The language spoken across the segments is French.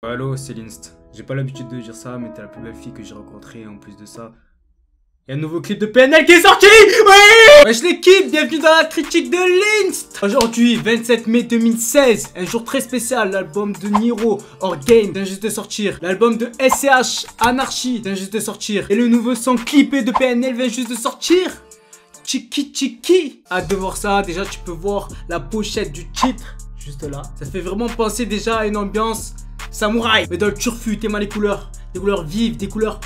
Allo, c'est l'Inst. J'ai pas l'habitude de dire ça, mais t'es la plus belle fille que j'ai rencontrée. En plus de ça, il y a un nouveau clip de PNL qui est sorti. Oui. Wesh l'équipe, bienvenue dans la critique de l'Inst. Aujourd'hui, 27 mai 2016, un jour très spécial. L'album de Niro, Orgame, vient juste de sortir. L'album de SCH, Anarchy, vient juste de sortir. Et le nouveau son clippé de PNL vient juste de sortir. Chiki Chiki. Hâte de voir ça. Déjà, tu peux voir la pochette du titre, juste là. Ça fait vraiment penser déjà à une ambiance samouraï, mais dans le turfu, t'aimes les couleurs. Des couleurs vives, des couleurs...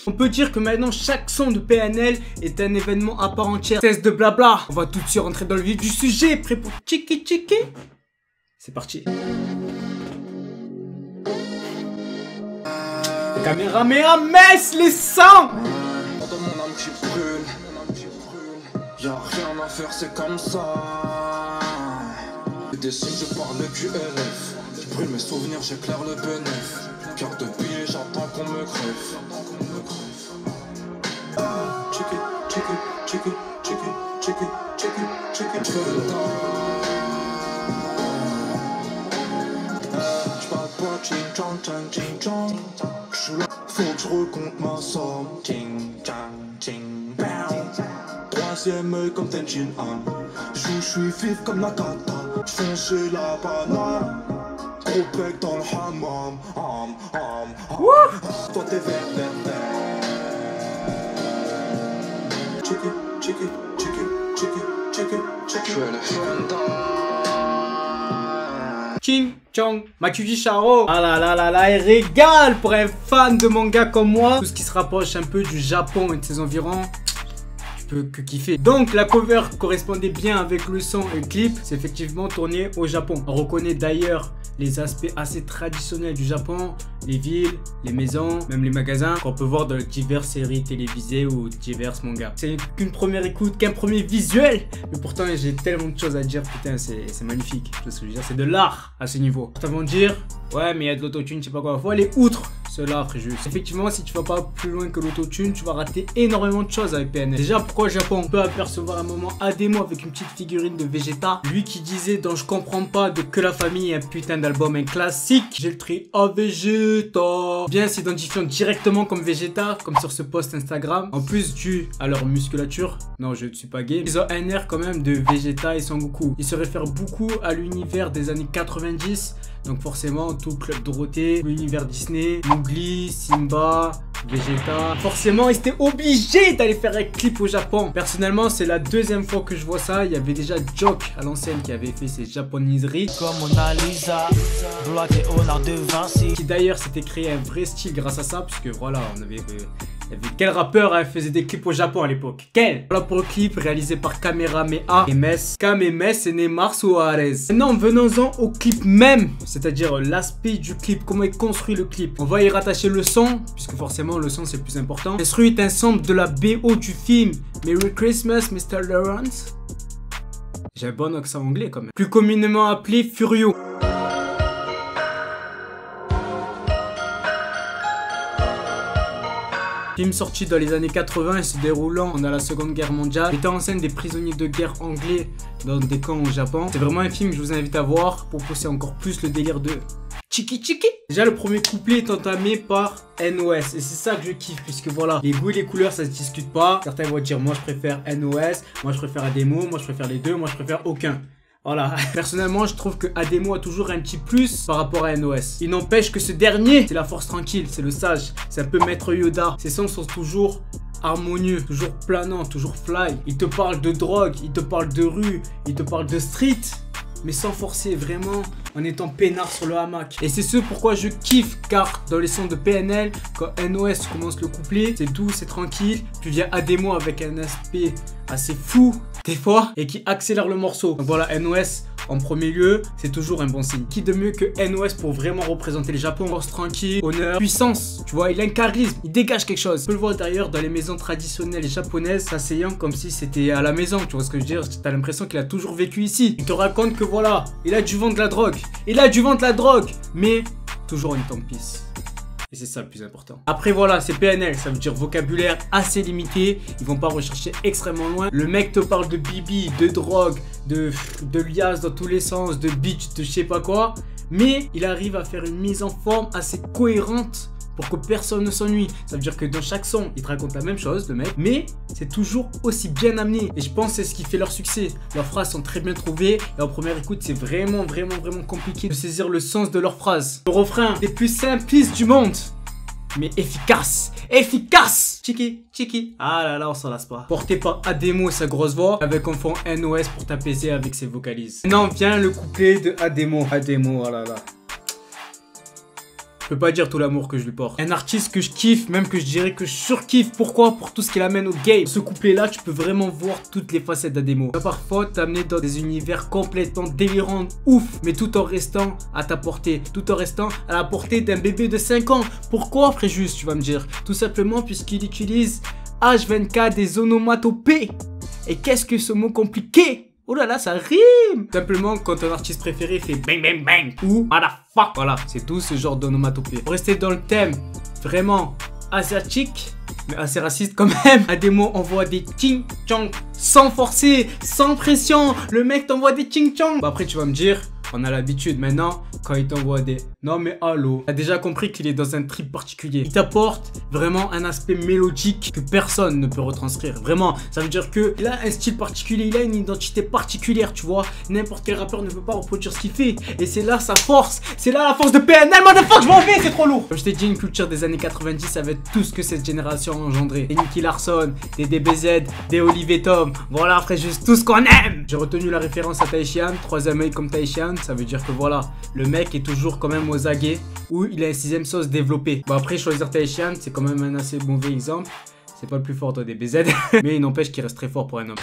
On peut dire que maintenant chaque son de PNL est un événement à part entière. Cesse de blabla. On va tout de suite rentrer dans le vif du sujet. Prêt pour Chiki Chiki? C'est parti. Caméra messe les sangs. Dans mon âme qui brûle, y'a rien à faire, c'est comme ça. Je décide, je parle le QLF. Je brûle mes souvenirs, j'éclaire le bénéf. Cœur de billet, j'attends qu'on me crève. Check it. J'parle pas ching-chong. J'suis là, faut que j'recompte ma somme. Ching-chang, bang. Troisième œil comme Tenchin Han. J'suis vif comme la kata. J'fonce la banane. Gros bec dans le hammam. Toi t'es vert. Ching Chong, Makuji Sharo. Ah là, il régale pour un fan de manga comme moi. Tout ce qui se rapproche un peu du Japon et de ses environs, tu peux que kiffer. Donc la cover correspondait bien avec le son et le clip. C'est effectivement tourné au Japon. On reconnaît d'ailleurs les aspects assez traditionnels du Japon, les villes, les maisons, même les magasins qu'on peut voir dans diverses séries télévisées ou diverses mangas. C'est qu'une première écoute, qu'un premier visuel, mais pourtant j'ai tellement de choses à dire, putain c'est magnifique. Tu vois ce que je veux dire, c'est de l'art à ce niveau. Avant de dire, ouais mais il y a de l'autotune, je sais pas quoi, faut aller outre cela juste. Effectivement, si tu vas pas plus loin que l'autotune, tu vas rater énormément de choses avec PNL. Déjà, pourquoi le Japon? On peut apercevoir un moment Ademo avec une petite figurine de Vegeta. Lui qui disait dans Je comprends pas de Que la famille, un putain d'album, un classique. J'ai le tri à Vegeta. Bien s'identifiant directement comme Vegeta, comme sur ce post Instagram. En plus dû à leur musculature. Non, je ne suis pas gay. Ils ont un air quand même de Vegeta et Son Goku. Ils se réfèrent beaucoup à l'univers des années 90. Donc forcément, tout Club Dorothée, l'univers Disney, Mowgli, Simba, Vegeta. Forcément, ils étaient obligés d'aller faire un clip au Japon. Personnellement, c'est la deuxième fois que je vois ça. Il y avait déjà Joke à l'ancienne qui avait fait ses japoniseries. Comme Mona Lisa, Blood et Honneur de Vinci. Qui d'ailleurs s'était créé un vrai style grâce à ça. Puisque voilà, on avait... quel rappeur faisait des clips au Japon à l'époque? Quel? Voilà pour le clip réalisé par Kamehameha et Mess. Cam et Mess et Neymar Suarez. Maintenant, venons-en au clip même. C'est-à-dire l'aspect du clip, comment est construit le clip. On va y rattacher le son, puisque forcément le son c'est le plus important. L'instru est un sample de la BO du film Merry Christmas Mr. Lawrence. J'ai un bon accent anglais quand même. Plus communément appelé Furio. Film sorti dans les années 80 et se déroulant pendant la Seconde Guerre mondiale, mettant en scène des prisonniers de guerre anglais dans des camps au Japon. C'est vraiment un film que je vous invite à voir pour pousser encore plus le délire de Chiki Chiki. Déjà le premier couplet est entamé par NOS et c'est ça que je kiffe puisque voilà, les goûts et les couleurs ça se discute pas. Certains vont dire moi je préfère NOS, moi je préfère Ademo, moi je préfère les deux, moi je préfère aucun. Voilà, personnellement je trouve que Ademo a toujours un petit plus par rapport à NOS. Il n'empêche que ce dernier, c'est la force tranquille, c'est le sage, c'est un peu Maître Yoda. Ses sons sont toujours harmonieux, toujours planants, toujours fly. Il te parle de drogue, il te parle de rue, il te parle de street, mais sans forcer, vraiment en étant peinard sur le hamac. Et c'est ce pourquoi je kiffe, car dans les sons de PNL, quand NOS commence le couplet, c'est doux, c'est tranquille, puis vient Ademo avec un aspect assez fou des fois et qui accélère le morceau. Donc voilà, NOS en premier lieu, c'est toujours un bon signe. Qui de mieux que NOS pour vraiment représenter le Japon? Force tranquille, honneur, puissance, tu vois, il a un charisme, il dégage quelque chose. Tu peux le voir d'ailleurs dans les maisons traditionnelles japonaises, s'asseyant comme si c'était à la maison, tu vois ce que je veux dire? T'as l'impression qu'il a toujours vécu ici. Il te raconte que voilà, il a dû vendre de la drogue, mais toujours une peace. Et c'est ça le plus important. Après voilà, c'est PNL, ça veut dire vocabulaire assez limité. Ils vont pas rechercher extrêmement loin. Le mec te parle de bibi, de drogue, de liasse dans tous les sens, de bitch, de je sais pas quoi. mais il arrive à faire une mise en forme assez cohérente pour que personne ne s'ennuie. Ça veut dire que dans chaque son, il te raconte la même chose, le mec, mais c'est toujours aussi bien amené. Et je pense que c'est ce qui fait leur succès. Leurs phrases sont très bien trouvées et en première écoute, c'est vraiment compliqué de saisir le sens de leurs phrases. Le refrain des plus simplistes du monde, mais efficace, efficace. Chiki, chiki. Ah là là, on s'en lasse pas. Porté par Ademo et sa grosse voix, avec en fond NOS pour t'apaiser avec ses vocalises. Maintenant vient le couplet de Ademo. Ademo, oh là là. Je peux pas dire tout l'amour que je lui porte. Un artiste que je kiffe, même que je dirais que je surkiffe. Pourquoi? Pour tout ce qu'il amène au game. Ce couplet là, tu peux vraiment voir toutes les facettes d'Ademo. Parfois t'amener dans des univers complètement délirants, ouf, mais tout en restant à ta portée, tout en restant à la portée d'un bébé de 5 ans. Pourquoi, Fréjus, tu vas me dire? Tout simplement puisqu'il utilise H24 des onomatopées. Et qu'est-ce que ce mot compliqué? Oh là là, ça rime! Simplement, quand ton artiste préféré fait bang bang bang ou motherfuck. Voilà, c'est tout ce genre d'onomatopée. Pour rester dans le thème vraiment asiatique, mais assez raciste quand même, Ademo envoie des ching chong sans forcer, sans pression. Le mec t'envoie des ching chong. Bah après, tu vas me dire, on a l'habitude maintenant, quand il t'envoie des non mais allô, t'as déjà compris qu'il est dans un trip particulier. Il t'apporte vraiment un aspect mélodique que personne ne peut retranscrire. Vraiment, ça veut dire que il a un style particulier, il a une identité particulière, tu vois. N'importe quel rappeur ne peut pas reproduire ce qu'il fait. Et c'est là sa force, c'est là la force de PNL, motherfuck, je m'en vais, c'est trop lourd. Comme je t'ai dit, une culture des années 90 avec tout ce que cette génération a engendré. Des Nicky Larson, des DBZ, des Olivier Tom. Voilà, après juste tout ce qu'on aime. J'ai retenu la référence à Taishian, troisième œil comme Taishian. Ça veut dire que voilà, le mec est toujours quand même aux aguets où il a un sixième sauce développé. Bon après choisir Taishian, c'est quand même un assez mauvais exemple. C'est pas le plus fort de DBZ, mais il n'empêche qu'il reste très fort pour un homme.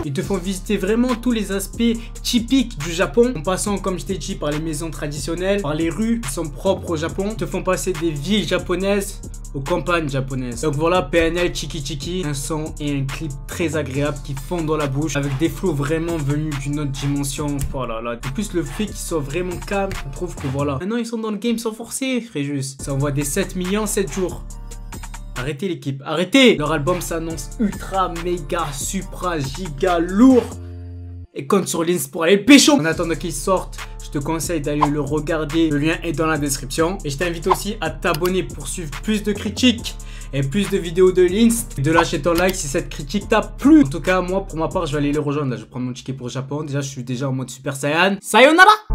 Ils te font visiter vraiment tous les aspects typiques du Japon, en passant, comme je t'ai dit, par les maisons traditionnelles, par les rues qui sont propres au Japon. Ils te font passer des villes japonaises aux campagnes japonaises. Donc voilà, PNL Chiki Chiki, un son et un clip très agréable qui fond dans la bouche, avec des flows vraiment venus d'une autre dimension. Voilà, là. De plus, le fait qu'ils soient vraiment calmes, je trouve que voilà. Maintenant, ils sont dans le game sans forcer, Fréjus. Ça envoie des 7 millions 7 jours. Arrêtez l'équipe, arrêtez! Leur album s'annonce ultra, méga, supra, giga, lourd. Et compte sur l'Inst pour aller pécho. En attendant qu'il sorte, je te conseille d'aller le regarder. Le lien est dans la description. Et je t'invite aussi à t'abonner pour suivre plus de critiques et plus de vidéos de l'Inst. Et de lâcher ton like si cette critique t'a plu. En tout cas, moi, pour ma part, je vais aller le rejoindre. Là, je vais prendre mon ticket pour le Japon. Déjà, je suis déjà en mode Super Saiyan. Sayonara!